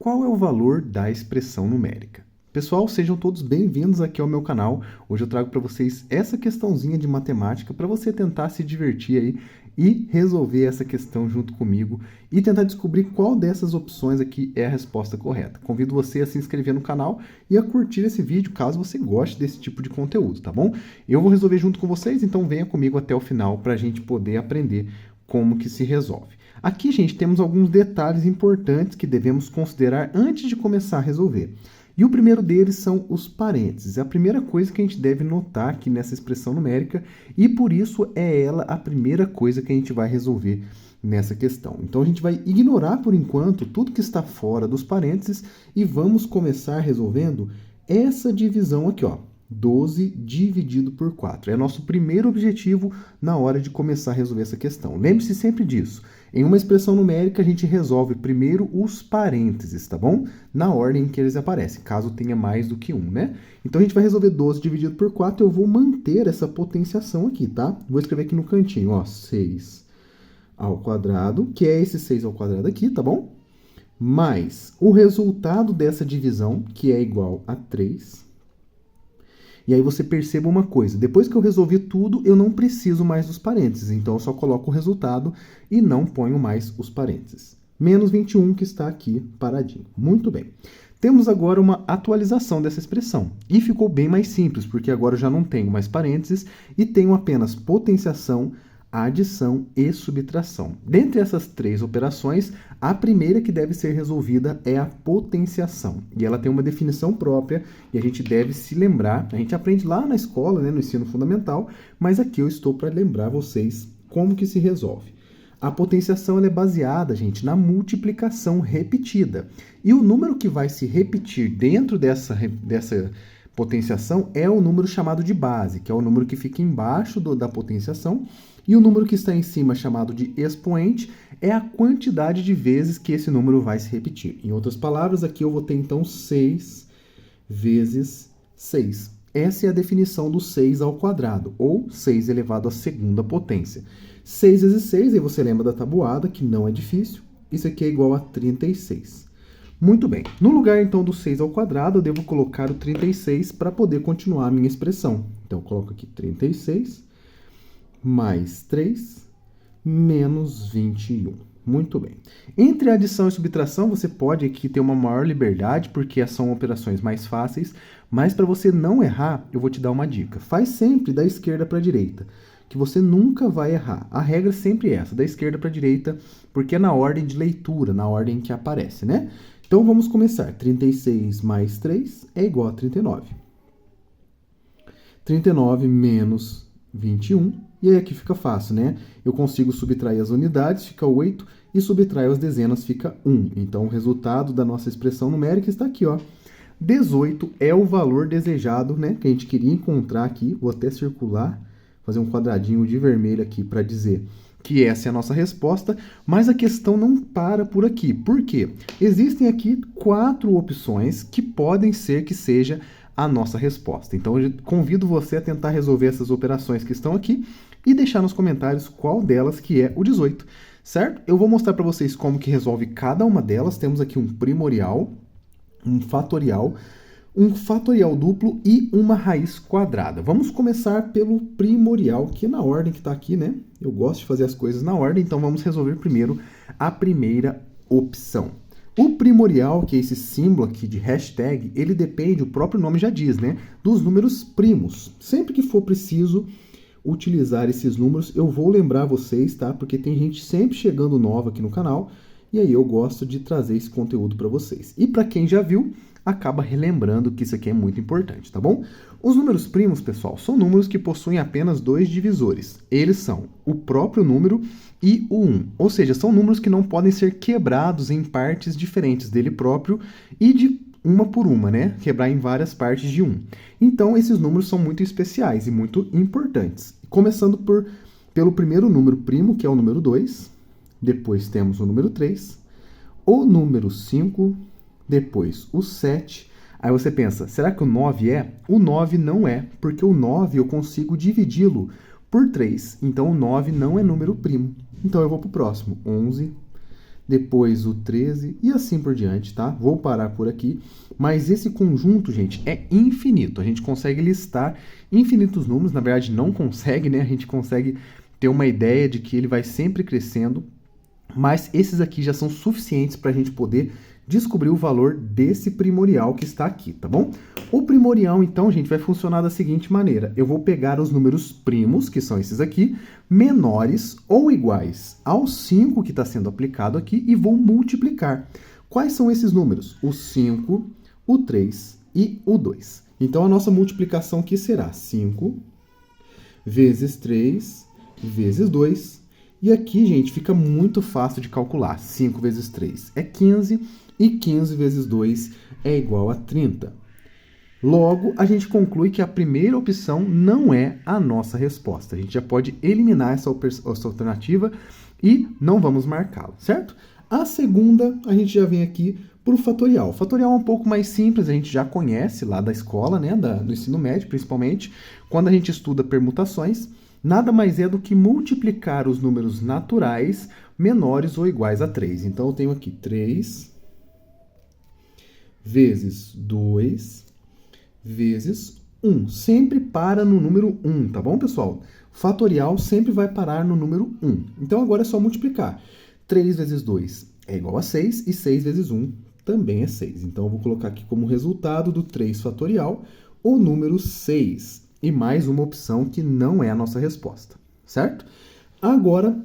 Qual é o valor da expressão numérica? Pessoal, sejam todos bem-vindos aqui ao meu canal. Hoje eu trago para vocês essa questãozinha de matemática para você tentar se divertir aí e resolver essa questão junto comigo e tentar descobrir qual dessas opções aqui é a resposta correta. Convido você a se inscrever no canal e a curtir esse vídeo caso você goste desse tipo de conteúdo, tá bom? Eu vou resolver junto com vocês, então venha comigo até o final para a gente poder aprender como que se resolve. Aqui, gente, temos alguns detalhes importantes que devemos considerar antes de começar a resolver. E o primeiro deles são os parênteses. É a primeira coisa que a gente deve notar aqui nessa expressão numérica e por isso é ela a primeira coisa que a gente vai resolver nessa questão. Então a gente vai ignorar por enquanto tudo que está fora dos parênteses e vamos começar resolvendo essa divisão aqui, ó. 12 dividido por 4. É nosso primeiro objetivo na hora de começar a resolver essa questão. Lembre-se sempre disso. Em uma expressão numérica, a gente resolve primeiro os parênteses, tá bom? Na ordem que eles aparecem, caso tenha mais do que um, né? Então, a gente vai resolver 12 dividido por 4. Eu vou manter essa potenciação aqui, tá? Vou escrever aqui no cantinho, ó, 6 ao quadrado, que é esse 6 ao quadrado aqui, tá bom? Mais o resultado dessa divisão, que é igual a 3. E aí você perceba uma coisa, depois que eu resolvi tudo, eu não preciso mais dos parênteses, então eu só coloco o resultado e não ponho mais os parênteses. Menos 21 que está aqui paradinho. Muito bem. Temos agora uma atualização dessa expressão. E ficou bem mais simples, porque agora eu já não tenho mais parênteses e tenho apenas potenciação, adição e subtração. Dentre essas três operações, a primeira que deve ser resolvida é a potenciação. E ela tem uma definição própria e a gente deve se lembrar. A gente aprende lá na escola, né, no ensino fundamental, mas aqui eu estou para lembrar vocês como que se resolve. A potenciação ela é baseada, gente, na multiplicação repetida. E o número que vai se repetir dentro dessa potenciação é o número chamado de base, que é o número que fica embaixo da potenciação. E o número que está em cima, chamado de expoente, é a quantidade de vezes que esse número vai se repetir. Em outras palavras, aqui eu vou ter, então, 6 vezes 6. Essa é a definição do 6 ao quadrado, ou 6 elevado à segunda potência. 6 vezes 6, aí você lembra da tabuada, que não é difícil. Isso aqui é igual a 36. Muito bem. No lugar, então, do 6 ao quadrado, eu devo colocar o 36 para poder continuar a minha expressão. Então, eu coloco aqui 36 mais 3 menos 21. Muito bem. Entre adição e subtração, você pode aqui ter uma maior liberdade, porque são operações mais fáceis, mas para você não errar, eu vou te dar uma dica. Faz sempre da esquerda para a direita, que você nunca vai errar. A regra sempre é essa, da esquerda para a direita, porque é na ordem de leitura, na ordem que aparece, né? Então, vamos começar. 36 mais 3 é igual a 39. 39 menos 21. E aí aqui fica fácil, né? Eu consigo subtrair as unidades, fica 8, e subtrair as dezenas, fica 1. Então, o resultado da nossa expressão numérica está aqui, ó. 18 é o valor desejado, né? Que a gente queria encontrar aqui. Vou até circular, fazer um quadradinho de vermelho aqui para dizer que essa é a nossa resposta, mas a questão não para por aqui. Por quê? Existem aqui 4 opções que podem ser que seja a nossa resposta. Então, eu convido você a tentar resolver essas operações que estão aqui e deixar nos comentários qual delas que é o 18, certo? Eu vou mostrar para vocês como que resolve cada uma delas. Temos aqui um primorial, um fatorial duplo e uma raiz quadrada. Vamos começar pelo primorial, que é na ordem que está aqui, né? Eu gosto de fazer as coisas na ordem, então vamos resolver primeiro a primeira opção. O primorial, que é esse símbolo aqui de hashtag, ele depende, o próprio nome já diz, né? Dos números primos. Sempre que for preciso utilizar esses números, eu vou lembrar vocês, tá? Porque tem gente sempre chegando nova aqui no canal, e aí eu gosto de trazer esse conteúdo para vocês. E para quem já viu, acaba relembrando que isso aqui é muito importante, tá bom? Os números primos, pessoal, são números que possuem apenas 2 divisores. Eles são o próprio número e o 1. Ou seja, são números que não podem ser quebrados em partes diferentes dele próprio e de uma por uma, né? Quebrar em várias partes de 1. Então, esses números são muito especiais e muito importantes. Começando pelo primeiro número primo, que é o número 2. Depois temos o número 3. O número 5. Depois o 7. Aí você pensa, será que o 9 é? O 9 não é, porque o 9 eu consigo dividi-lo por 3. Então, o 9 não é número primo. Então, eu vou para o próximo. 11, depois o 13 e assim por diante, tá? Vou parar por aqui, mas esse conjunto, gente, é infinito. A gente consegue listar infinitos números, na verdade não consegue, né? A gente consegue ter uma ideia de que ele vai sempre crescendo, mas esses aqui já são suficientes para a gente poder descobrir o valor desse primorial que está aqui, tá bom? O primorial, então, gente, vai funcionar da seguinte maneira. Eu vou pegar os números primos, que são esses aqui, menores ou iguais ao 5 que está sendo aplicado aqui e vou multiplicar. Quais são esses números? O 5, o 3 e o 2. Então, a nossa multiplicação aqui será 5 vezes 3 vezes 2. E aqui, gente, fica muito fácil de calcular. 5 vezes 3 é 15 e 15 vezes 2 é igual a 30. Logo, a gente conclui que a primeira opção não é a nossa resposta. A gente já pode eliminar essa alternativa e não vamos marcá-la, certo? A segunda, a gente já vem aqui para o fatorial. O fatorial é um pouco mais simples, a gente já conhece lá da escola, né, do ensino médio, principalmente, quando a gente estuda permutações. Nada mais é do que multiplicar os números naturais menores ou iguais a 3. Então, eu tenho aqui 3 vezes 2 vezes 1. Sempre para no número 1, tá bom, pessoal? Fatorial sempre vai parar no número 1. Então, agora é só multiplicar. 3 vezes 2 é igual a 6 e 6 vezes 1 também é 6. Então, eu vou colocar aqui como resultado do 3 fatorial o número 6. E mais uma opção que não é a nossa resposta, certo? Agora,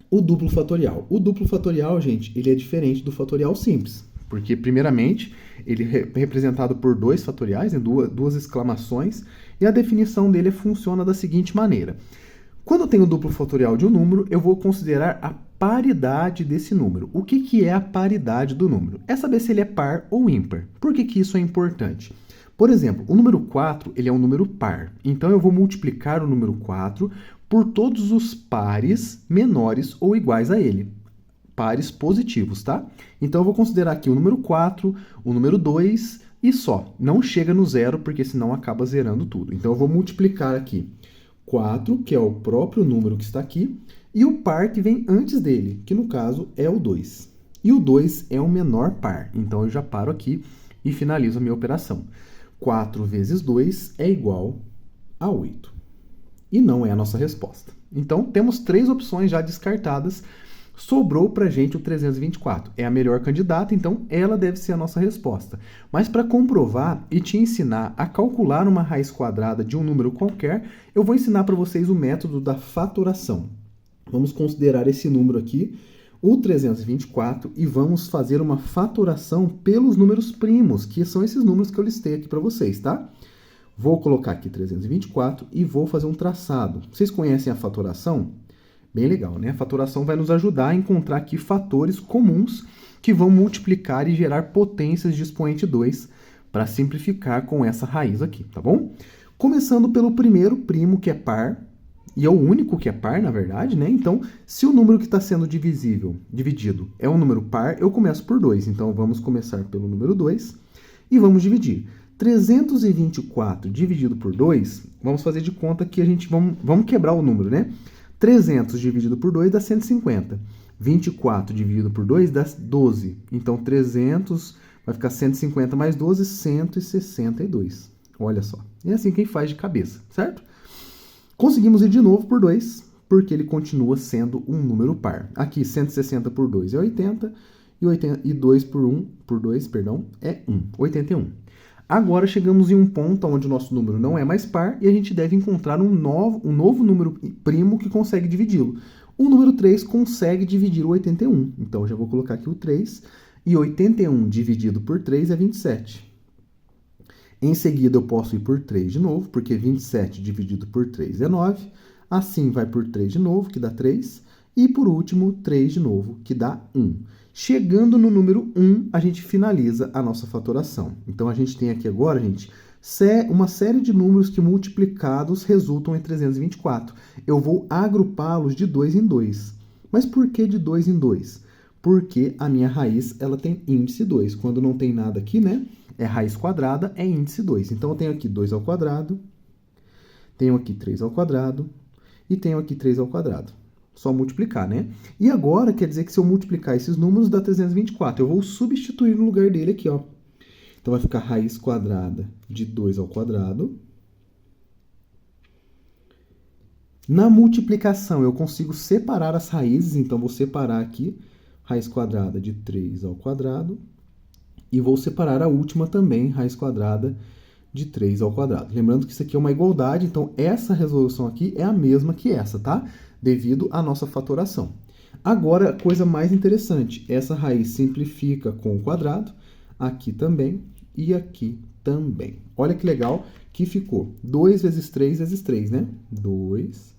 o duplo fatorial. O duplo fatorial, gente, ele é diferente do fatorial simples. Porque, primeiramente, ele é representado por 2 fatoriais, né, duas exclamações, e a definição dele funciona da seguinte maneira. Quando eu tenho duplo fatorial de um número, eu vou considerar a paridade desse número. O que é a paridade do número? É saber se ele é par ou ímpar. Por que isso é importante? Por exemplo, o número 4 ele é um número par. Então, eu vou multiplicar o número 4 por todos os pares menores ou iguais a ele. Pares positivos, tá? Então, eu vou considerar aqui o número 4, o número 2 e só. Não chega no zero, porque senão acaba zerando tudo. Então, eu vou multiplicar aqui 4, que é o próprio número que está aqui, e o par que vem antes dele, que no caso é o 2. E o 2 é o menor par. Então, eu já paro aqui e finalizo a minha operação. 4 vezes 2 é igual a 8. E não é a nossa resposta. Então, temos 3 opções já descartadas. Sobrou para a gente o 324. É a melhor candidata, então ela deve ser a nossa resposta. Mas para comprovar e te ensinar a calcular uma raiz quadrada de um número qualquer, eu vou ensinar para vocês o método da fatoração. Vamos considerar esse número aqui, o 324, e vamos fazer uma fatoração pelos números primos, que são esses números que eu listei aqui para vocês, tá? Vou colocar aqui 324 e vou fazer um traçado. Vocês conhecem a fatoração? Bem legal, né? A fatoração vai nos ajudar a encontrar aqui fatores comuns que vão multiplicar e gerar potências de expoente 2 para simplificar com essa raiz aqui, tá bom? Começando pelo primeiro primo, que é par, e é o único que é par, na verdade, né? Então, se o número que está sendo dividido é um número par, eu começo por 2. Então, vamos começar pelo número 2 e vamos dividir. 324 dividido por 2, vamos fazer de conta que vamos quebrar o número, né? 300 dividido por 2 dá 150. 24 dividido por 2 dá 12. Então, 300 vai ficar 150 mais 12, 162. Olha só. É assim que a gente faz de cabeça, certo? Conseguimos ir de novo por 2, porque ele continua sendo um número par. Aqui, 160 por 2 é 80, e 2 por 2 é 1, 81. Agora chegamos em um ponto onde o nosso número não é mais par e a gente deve encontrar um novo número primo que consegue dividi-lo. O número 3 consegue dividir o 81. Então, eu já vou colocar aqui o 3. E 81 dividido por 3 é 27. Em seguida, eu posso ir por 3 de novo, porque 27 dividido por 3 é 9. Assim, vai por 3 de novo, que dá 3. E, por último, 3 de novo, que dá 1. Chegando no número 1, a gente finaliza a nossa fatoração. Então, a gente tem aqui agora, gente, uma série de números que multiplicados resultam em 324. Eu vou agrupá-los de 2 em 2. Mas por que de 2 em 2? Porque a minha raiz ela tem índice 2. Quando não tem nada aqui, né? É raiz quadrada, é índice 2. Então, eu tenho aqui 2 ao quadrado, tenho aqui 3 ao quadrado e tenho aqui 3 ao quadrado. Só multiplicar, né? E agora quer dizer que se eu multiplicar esses números dá 324. Eu vou substituir no lugar dele aqui, ó. Então vai ficar raiz quadrada de 2 ao quadrado. Na multiplicação eu consigo separar as raízes, então vou separar aqui raiz quadrada de 3 ao quadrado. E vou separar a última também, raiz quadrada de 3 ao quadrado. Lembrando que isso aqui é uma igualdade, então essa resolução aqui é a mesma que essa, tá? Devido à nossa fatoração. Agora, a coisa mais interessante, essa raiz simplifica com o quadrado, aqui também e aqui também. Olha que legal que ficou 2 vezes 3 vezes 3, né? 2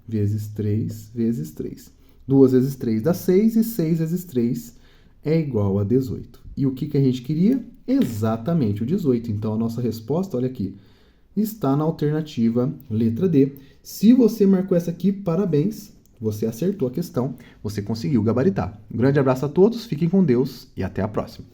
vezes 3 vezes 3. 2 vezes 3 dá 6 e 6 vezes 3 é igual a 18. E o que a gente queria? Exatamente o 18. Então, a nossa resposta, olha aqui, está na alternativa letra D. Se você marcou essa aqui, parabéns, você acertou a questão, você conseguiu gabaritar. Um grande abraço a todos, fiquem com Deus e até a próxima.